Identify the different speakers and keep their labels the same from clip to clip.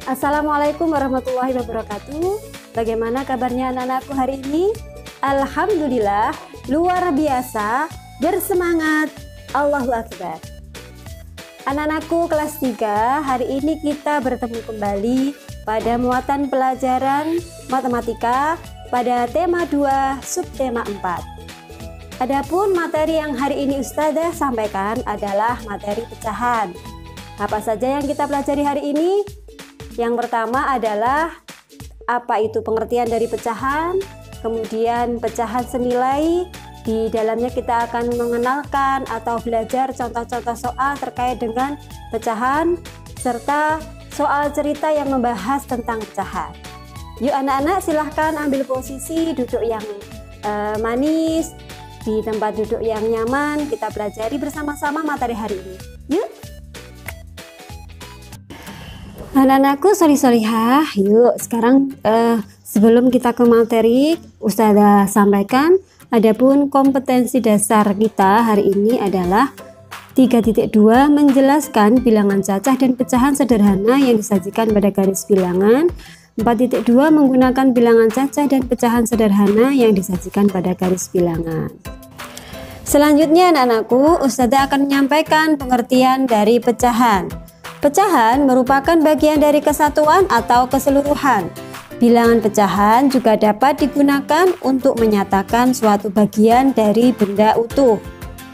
Speaker 1: Assalamualaikum warahmatullahi wabarakatuh. Bagaimana kabarnya anak-anakku hari ini? Alhamdulillah, luar biasa, bersemangat, Allahu Akbar. Anak-anakku kelas 3, hari ini kita bertemu kembali pada muatan pelajaran matematika pada tema 2, subtema 4. Adapun materi yang hari ini Ustazah sampaikan adalah materi pecahan. Apa saja yang kita pelajari hari ini? Yang pertama adalah apa itu pengertian dari pecahan, kemudian pecahan senilai. Di dalamnya kita akan mengenalkan atau belajar contoh-contoh soal terkait dengan pecahan, serta soal cerita yang membahas tentang pecahan. Yuk anak-anak, silahkan ambil posisi duduk yang manis, di tempat duduk yang nyaman. Kita pelajari bersama-sama materi hari ini. Yuk! Anak-anakku solih-solihah, yuk sekarang sebelum kita ke materi, Ustazah sampaikan adapun kompetensi dasar kita hari ini adalah 3.2 menjelaskan bilangan cacah dan pecahan sederhana yang disajikan pada garis bilangan. 4.2 menggunakan bilangan cacah dan pecahan sederhana yang disajikan pada garis bilangan. Selanjutnya anak-anakku, Ustazah akan menyampaikan pengertian dari pecahan. Pecahan merupakan bagian dari kesatuan atau keseluruhan. Bilangan pecahan juga dapat digunakan untuk menyatakan suatu bagian dari benda utuh.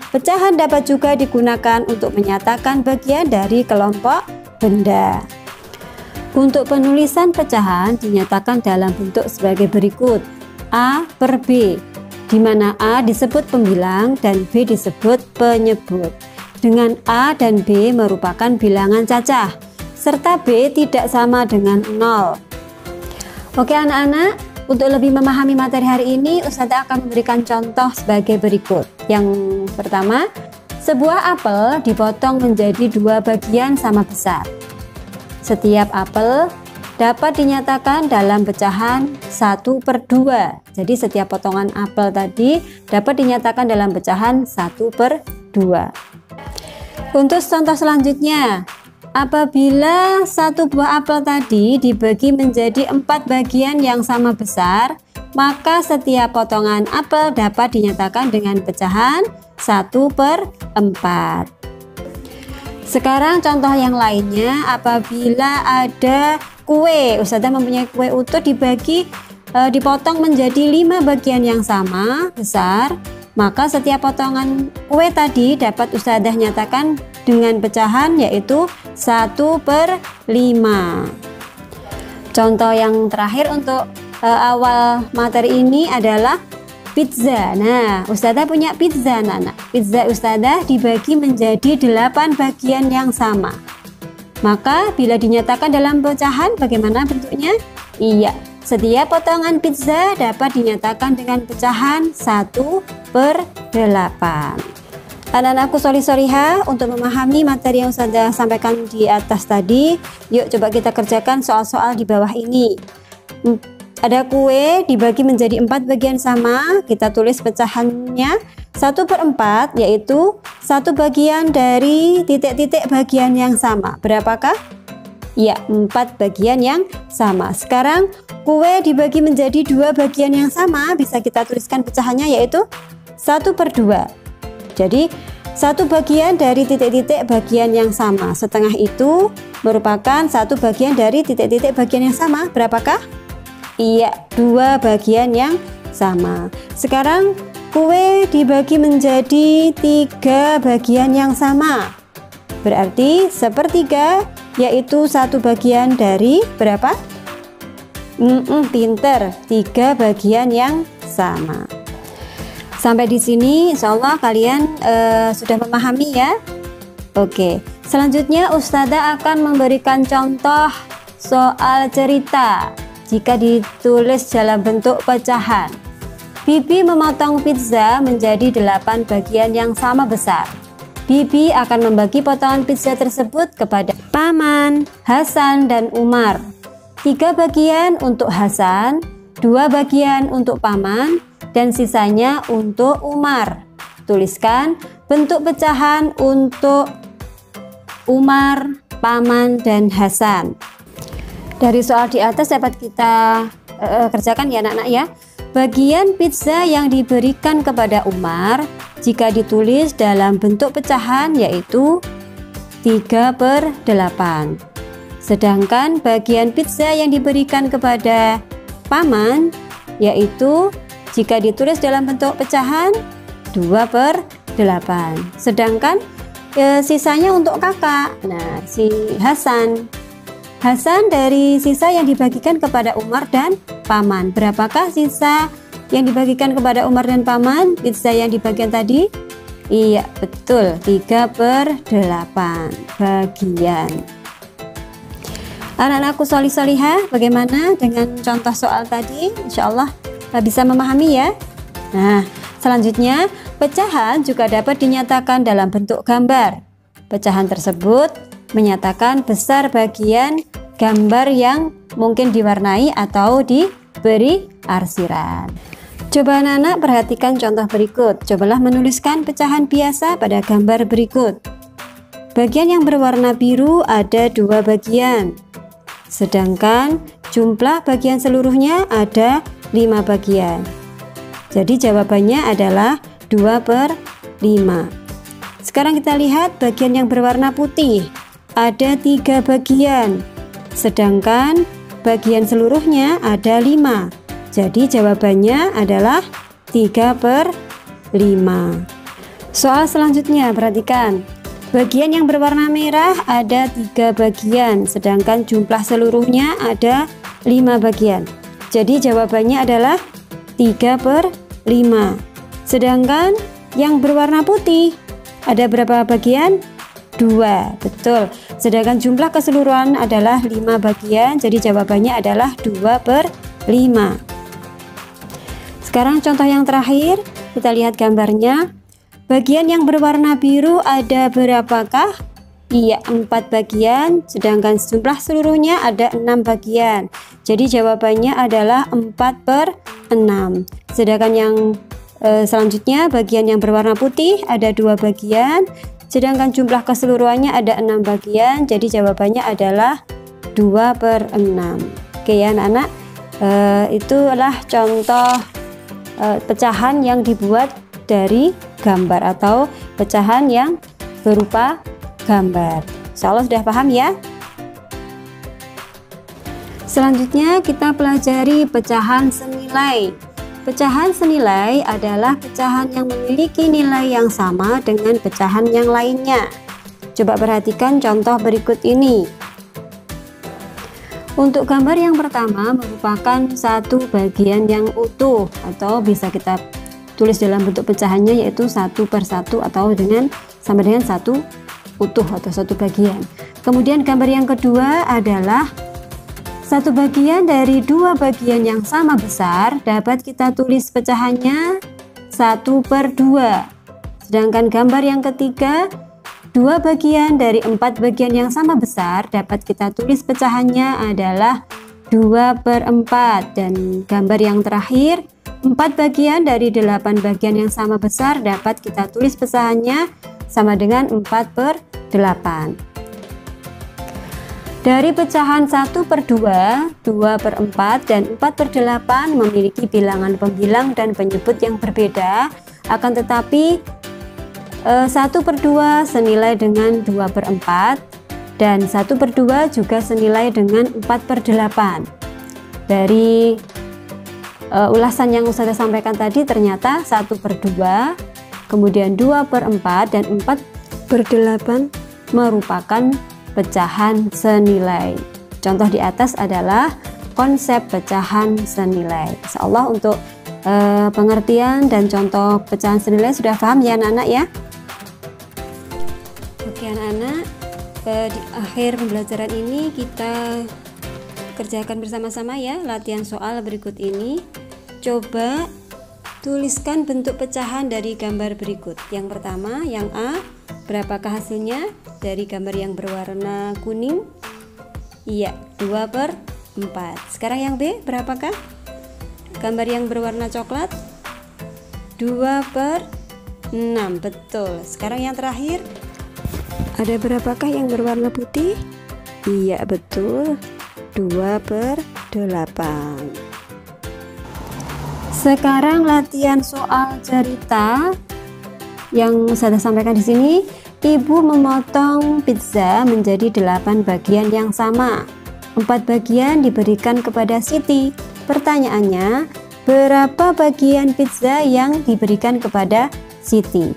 Speaker 1: Pecahan dapat juga digunakan untuk menyatakan bagian dari kelompok benda. Untuk penulisan pecahan dinyatakan dalam bentuk sebagai berikut: A per B, di mana A disebut pembilang dan B disebut penyebut. Dengan A dan B merupakan bilangan cacah, serta B tidak sama dengan 0. Oke anak-anak, untuk lebih memahami materi hari ini, Ustazah akan memberikan contoh sebagai berikut. Yang pertama, sebuah apel dipotong menjadi 2 bagian sama besar. Setiap apel dapat dinyatakan dalam pecahan 1/2. Jadi setiap potongan apel tadi dapat dinyatakan dalam pecahan 1/2. Untuk contoh selanjutnya, apabila satu buah apel tadi dibagi menjadi 4 bagian yang sama besar, maka setiap potongan apel dapat dinyatakan dengan pecahan 1/4. Sekarang contoh yang lainnya, apabila ada kue, Ustazah mempunyai kue utuh dipotong menjadi 5 bagian yang sama besar, maka setiap potongan kue tadi dapat Ustazah nyatakan dengan pecahan yaitu 1/5. Contoh yang terakhir untuk awal materi ini adalah pizza. Nah, Ustazah punya pizza anak-anak. Pizza Ustazah dibagi menjadi 8 bagian yang sama. Maka bila dinyatakan dalam pecahan bagaimana bentuknya? Iya, setiap potongan pizza dapat dinyatakan dengan pecahan 1/8. Anak-anakku solih-solihah, untuk memahami materi yang Ustazah sampaikan di atas tadi, yuk coba kita kerjakan soal-soal di bawah ini. Ada kue dibagi menjadi 4 bagian sama, kita tulis pecahannya 1/4, yaitu 1 bagian dari titik-titik bagian yang sama. Berapakah? Ya, 4 bagian yang sama. Sekarang kue dibagi menjadi 2 bagian yang sama, bisa kita tuliskan pecahannya yaitu 1/2. Jadi 1 bagian dari titik-titik bagian yang sama. Setengah itu merupakan 1 bagian dari titik-titik bagian yang sama. Berapakah? Iya, 2 bagian yang sama. Sekarang kue dibagi menjadi 3 bagian yang sama. Berarti 1/3, yaitu 1 bagian dari berapa? Pinter, 3 bagian yang sama. Sampai di sini insya Allah kalian sudah memahami ya. Oke, selanjutnya Ustazah akan memberikan contoh soal cerita jika ditulis dalam bentuk pecahan. Bibi memotong pizza menjadi 8 bagian yang sama besar. Bibi akan membagi potongan pizza tersebut kepada Paman, Hasan, dan Umar. 3 bagian untuk Hasan, 2 bagian untuk Paman, dan sisanya untuk Umar. Tuliskan bentuk pecahan untuk Umar, Paman, dan Hasan. Dari soal di atas dapat kita kerjakan ya anak-anak ya. Bagian pizza yang diberikan kepada Umar jika ditulis dalam bentuk pecahan yaitu 3/8. Sedangkan bagian pizza yang diberikan kepada Paman yaitu jika ditulis dalam bentuk pecahan 2/8. Sedangkan sisanya untuk kakak. Nah, si Hasan dari sisa yang dibagikan kepada Umar dan Paman. Berapakah sisa yang dibagikan kepada Umar dan Paman? Pizza yang dibagikan tadi? Iya, betul, 3/8 bagian. Anak-anakku solih-solihah, bagaimana dengan contoh soal tadi? Insya Allah bisa memahami ya. Nah, selanjutnya pecahan juga dapat dinyatakan dalam bentuk gambar. Pecahan tersebut menyatakan besar bagian gambar yang mungkin diwarnai atau diberi arsiran. Coba anak-anak perhatikan contoh berikut. Cobalah menuliskan pecahan biasa pada gambar berikut. Bagian yang berwarna biru ada 2 bagian, sedangkan jumlah bagian seluruhnya ada 5 bagian. Jadi jawabannya adalah 2/5. Sekarang kita lihat bagian yang berwarna putih ada 3 bagian, sedangkan bagian seluruhnya ada 5. Jadi jawabannya adalah 3/5. Soal selanjutnya perhatikan. Bagian yang berwarna merah ada 3 bagian, sedangkan jumlah seluruhnya ada 5 bagian. Jadi jawabannya adalah 3/5. Sedangkan yang berwarna putih ada berapa bagian? 2, betul. Sedangkan jumlah keseluruhan adalah 5 bagian, jadi jawabannya adalah 2/5. Sekarang contoh yang terakhir, kita lihat gambarnya. Bagian yang berwarna biru ada berapakah? Iya, 4 bagian, sedangkan jumlah seluruhnya ada 6 bagian. Jadi jawabannya adalah 4/6. Sedangkan yang selanjutnya bagian yang berwarna putih ada 2 bagian, sedangkan jumlah keseluruhannya ada 6 bagian, jadi jawabannya adalah 2/6. Oke ya anak-anak, itulah contoh pecahan yang dibuat dari gambar atau pecahan yang berupa gambar. Insya Allah sudah paham ya. Selanjutnya kita pelajari pecahan senilai. Pecahan senilai adalah pecahan yang memiliki nilai yang sama dengan pecahan yang lainnya. Coba perhatikan contoh berikut ini. Untuk gambar yang pertama merupakan satu bagian yang utuh, atau bisa kita tulis dalam bentuk pecahannya yaitu 1/1 atau sama dengan 1 utuh atau 1 bagian. Kemudian gambar yang kedua adalah satu bagian dari 2 bagian yang sama besar, dapat kita tulis pecahannya 1/2. Sedangkan gambar yang ketiga, 2 bagian dari 4 bagian yang sama besar, dapat kita tulis pecahannya adalah 2/4. Dan gambar yang terakhir, 4 bagian dari 8 bagian yang sama besar, dapat kita tulis pecahannya sama dengan 4/8. Dari pecahan 1/2, 2/4, dan 4/8 memiliki bilangan pembilang dan penyebut yang berbeda, akan tetapi 1/2 senilai dengan 2/4 dan 1/2 juga senilai dengan 4/8. Dari ulasan yang saya sampaikan tadi, ternyata 1/2, kemudian 2/4 dan 4/8 merupakan pecahan senilai. Contoh di atas adalah konsep pecahan senilai. Insya Allah untuk pengertian dan contoh pecahan senilai sudah paham ya anak-anak ya. Oke anak-anak, di akhir pembelajaran ini kita kerjakan bersama-sama ya latihan soal berikut ini. Coba tuliskan bentuk pecahan dari gambar berikut. Yang pertama, yang A, Berapakah hasilnya dari gambar yang berwarna kuning? Iya, 2/4. Sekarang yang B berapakah? Gambar yang berwarna coklat? 2/6. Betul. Sekarang yang terakhir, ada berapakah yang berwarna putih? Iya, betul. 2/8. Sekarang latihan soal cerita yang saya sampaikan di sini. Ibu memotong pizza menjadi 8 bagian yang sama. 4 bagian diberikan kepada Siti. Pertanyaannya, berapa bagian pizza yang diberikan kepada Siti?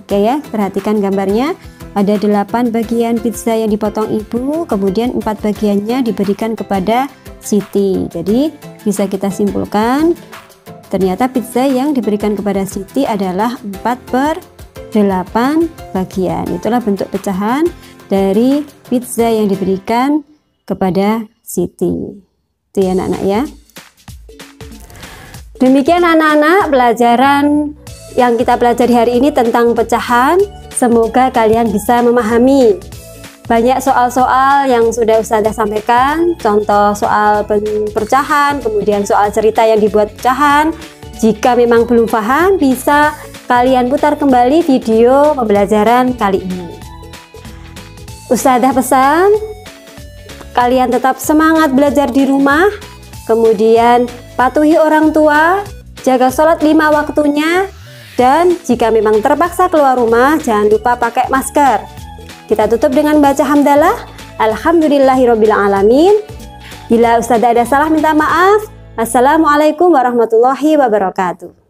Speaker 1: Oke ya, perhatikan gambarnya. Ada 8 bagian pizza yang dipotong ibu, kemudian 4 bagiannya diberikan kepada Siti. Jadi bisa kita simpulkan, ternyata pizza yang diberikan kepada Siti adalah 4/8 bagian. Itulah bentuk pecahan dari pizza yang diberikan kepada Siti. Itu ya anak-anak ya. Demikian anak-anak pelajaran yang kita pelajari hari ini tentang pecahan. Semoga kalian bisa memahami. Banyak soal-soal yang sudah Ustazah sampaikan, contoh soal pecahan, kemudian soal cerita yang dibuat pecahan. Jika memang belum paham, bisa kalian putar kembali video pembelajaran kali ini. Ustazah pesan, kalian tetap semangat belajar di rumah, kemudian patuhi orang tua, jaga sholat 5 waktunya, dan jika memang terpaksa keluar rumah, jangan lupa pakai masker. Kita tutup dengan baca hamdalah. Alhamdulillahirobbilalamin. Bila Ustazah ada salah minta maaf. Assalamualaikum warahmatullahi wabarakatuh.